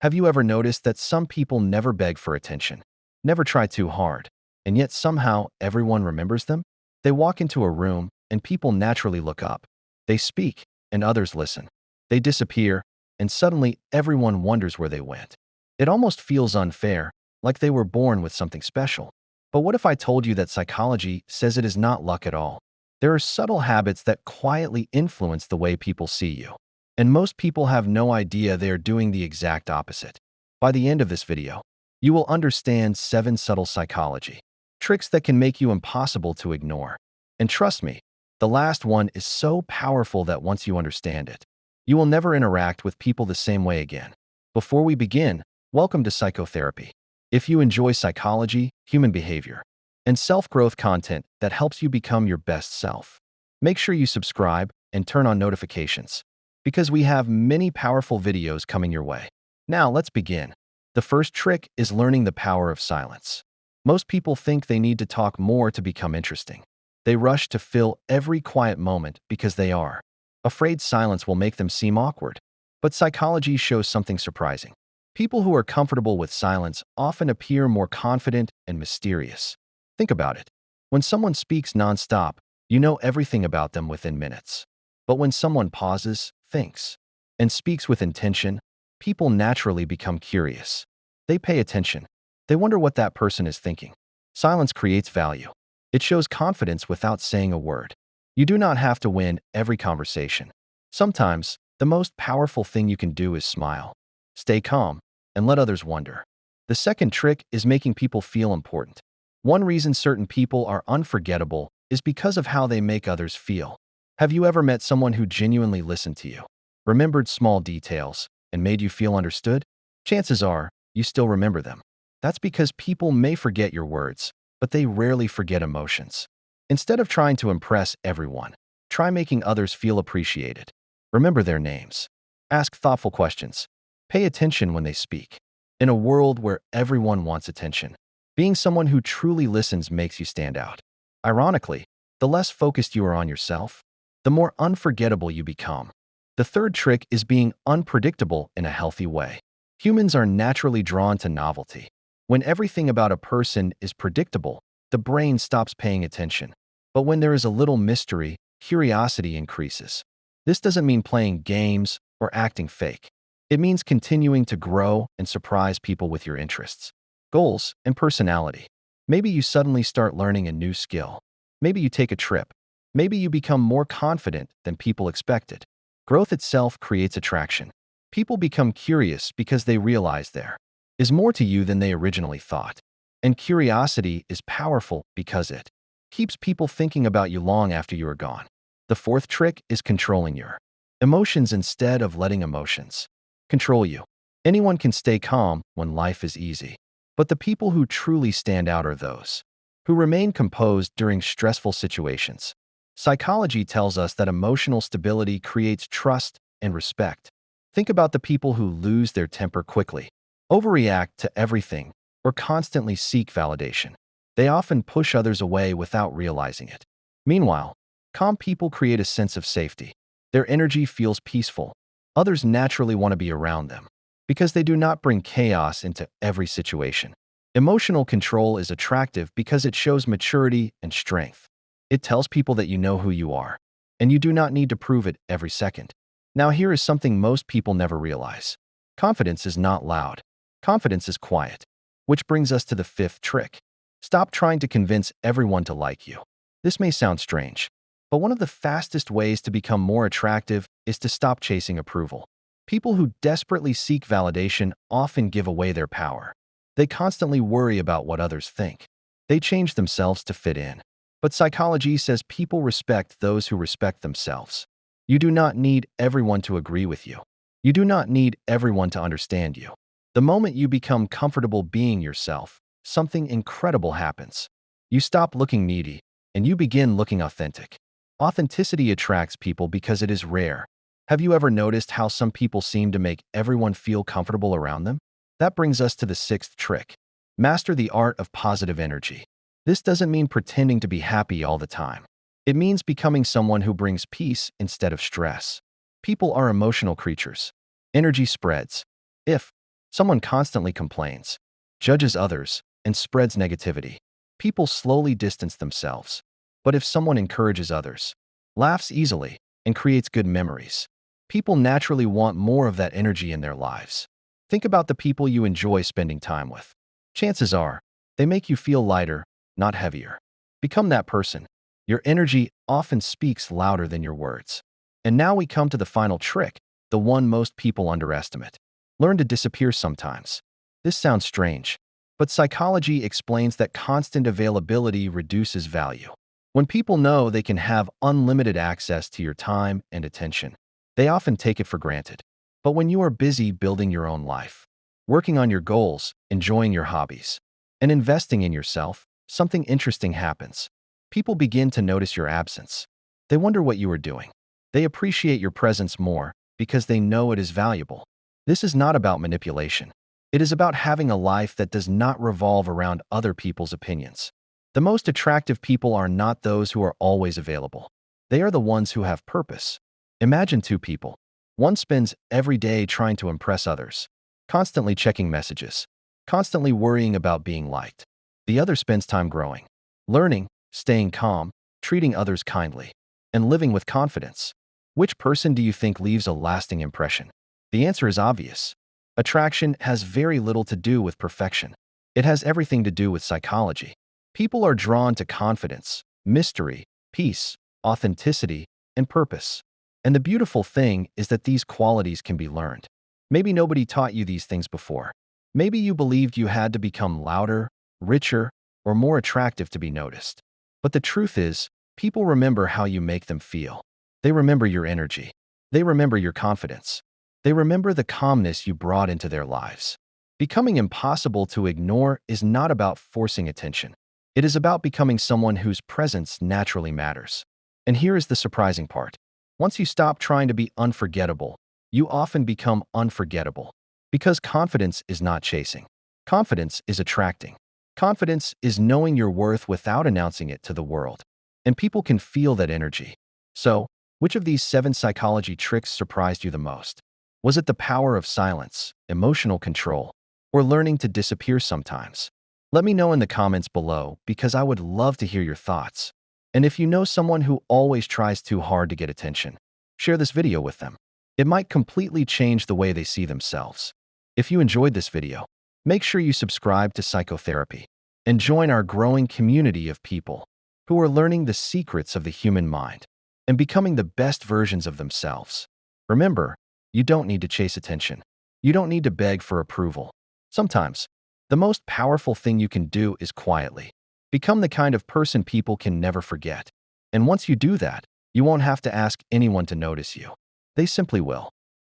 Have you ever noticed that some people never beg for attention, never try too hard, and yet somehow everyone remembers them? They walk into a room and people naturally look up. They speak and others listen. They disappear and suddenly everyone wonders where they went. It almost feels unfair, like they were born with something special. But what if I told you that psychology says it is not luck at all? There are subtle habits that quietly influence the way people see you. And most people have no idea they are doing the exact opposite. By the end of this video, you will understand 7 subtle psychology tricks that can make you impossible to ignore. And trust me, the last one is so powerful that once you understand it, you will never interact with people the same way again. Before we begin, welcome to Psychotherapy. If you enjoy psychology, human behavior, and self-growth content that helps you become your best self, make sure you subscribe and turn on notifications, because we have many powerful videos coming your way. Now let's begin. The first trick is learning the power of silence. Most people think they need to talk more to become interesting. They rush to fill every quiet moment because they are afraid silence will make them seem awkward. But psychology shows something surprising. People who are comfortable with silence often appear more confident and mysterious. Think about it. When someone speaks nonstop, you know everything about them within minutes. But when someone pauses, thinks, and speaks with intention, people naturally become curious. They pay attention. They wonder what that person is thinking. Silence creates value. It shows confidence without saying a word. You do not have to win every conversation. Sometimes, the most powerful thing you can do is smile. Stay calm and let others wonder. The second trick is making people feel important. One reason certain people are unforgettable is because of how they make others feel. Have you ever met someone who genuinely listened to you, remembered small details, and made you feel understood? Chances are, you still remember them. That's because people may forget your words, but they rarely forget emotions. Instead of trying to impress everyone, try making others feel appreciated. Remember their names. Ask thoughtful questions. Pay attention when they speak. In a world where everyone wants attention, being someone who truly listens makes you stand out. Ironically, the less focused you are on yourself, the more unforgettable you become. The third trick is being unpredictable in a healthy way. Humans are naturally drawn to novelty. When everything about a person is predictable, the brain stops paying attention. But when there is a little mystery, curiosity increases. This doesn't mean playing games or acting fake. It means continuing to grow and surprise people with your interests, goals, and personality. Maybe you suddenly start learning a new skill. Maybe you take a trip. Maybe you become more confident than people expected. Growth itself creates attraction. People become curious because they realize there is more to you than they originally thought. And curiosity is powerful because it keeps people thinking about you long after you are gone. The fourth trick is controlling your emotions instead of letting emotions control you. Anyone can stay calm when life is easy, but the people who truly stand out are those who remain composed during stressful situations. Psychology tells us that emotional stability creates trust and respect. Think about the people who lose their temper quickly, overreact to everything, or constantly seek validation. They often push others away without realizing it. Meanwhile, calm people create a sense of safety. Their energy feels peaceful. Others naturally want to be around them because they do not bring chaos into every situation. Emotional control is attractive because it shows maturity and strength. It tells people that you know who you are, and you do not need to prove it every second. Now here is something most people never realize. Confidence is not loud. Confidence is quiet. Which brings us to the fifth trick. Stop trying to convince everyone to like you. This may sound strange, but one of the fastest ways to become more attractive is to stop chasing approval. People who desperately seek validation often give away their power. They constantly worry about what others think. They change themselves to fit in. But psychology says people respect those who respect themselves. You do not need everyone to agree with you. You do not need everyone to understand you. The moment you become comfortable being yourself, something incredible happens. You stop looking needy, and you begin looking authentic. Authenticity attracts people because it is rare. Have you ever noticed how some people seem to make everyone feel comfortable around them? That brings us to the sixth trick. Master the art of positive energy. This doesn't mean pretending to be happy all the time. It means becoming someone who brings peace instead of stress. People are emotional creatures. Energy spreads. If Someone constantly complains, judges others, and spreads negativity. People slowly distance themselves. But if someone encourages others, laughs easily, and creates good memories, people naturally want more of that energy in their lives. Think about the people you enjoy spending time with. Chances are, they make you feel lighter, not heavier. Become that person. Your energy often speaks louder than your words. And now we come to the final trick, the one most people underestimate. Learn to disappear sometimes. This sounds strange, but psychology explains that constant availability reduces value. When people know they can have unlimited access to your time and attention, they often take it for granted. But when you are busy building your own life, working on your goals, enjoying your hobbies, and investing in yourself, something interesting happens. People begin to notice your absence. They wonder what you are doing. They appreciate your presence more because they know it is valuable. This is not about manipulation. It is about having a life that does not revolve around other people's opinions. The most attractive people are not those who are always available. They are the ones who have purpose. Imagine two people. One spends every day trying to impress others, constantly checking messages, constantly worrying about being liked. The other spends time growing, learning, staying calm, treating others kindly, and living with confidence. Which person do you think leaves a lasting impression? The answer is obvious. Attraction has very little to do with perfection. It has everything to do with psychology. People are drawn to confidence, mystery, peace, authenticity, and purpose. And the beautiful thing is that these qualities can be learned. Maybe nobody taught you these things before. Maybe you believed you had to become louder, richer, or more attractive to be noticed. But the truth is, people remember how you make them feel. They remember your energy. They remember your confidence. They remember the calmness you brought into their lives. Becoming impossible to ignore is not about forcing attention. It is about becoming someone whose presence naturally matters. And here is the surprising part. Once you stop trying to be unforgettable, you often become unforgettable. Because confidence is not chasing. Confidence is attracting. Confidence is knowing your worth without announcing it to the world. And people can feel that energy. So, which of these 7 psychology tricks surprised you the most? Was it the power of silence, emotional control, or learning to disappear sometimes? Let me know in the comments below because I would love to hear your thoughts. And if you know someone who always tries too hard to get attention, share this video with them. It might completely change the way they see themselves. If you enjoyed this video, make sure you subscribe to Psychotherapy and join our growing community of people who are learning the secrets of the human mind and becoming the best versions of themselves. Remember, you don't need to chase attention. You don't need to beg for approval. Sometimes, the most powerful thing you can do is quietly become the kind of person people can never forget. And once you do that, you won't have to ask anyone to notice you. They simply will.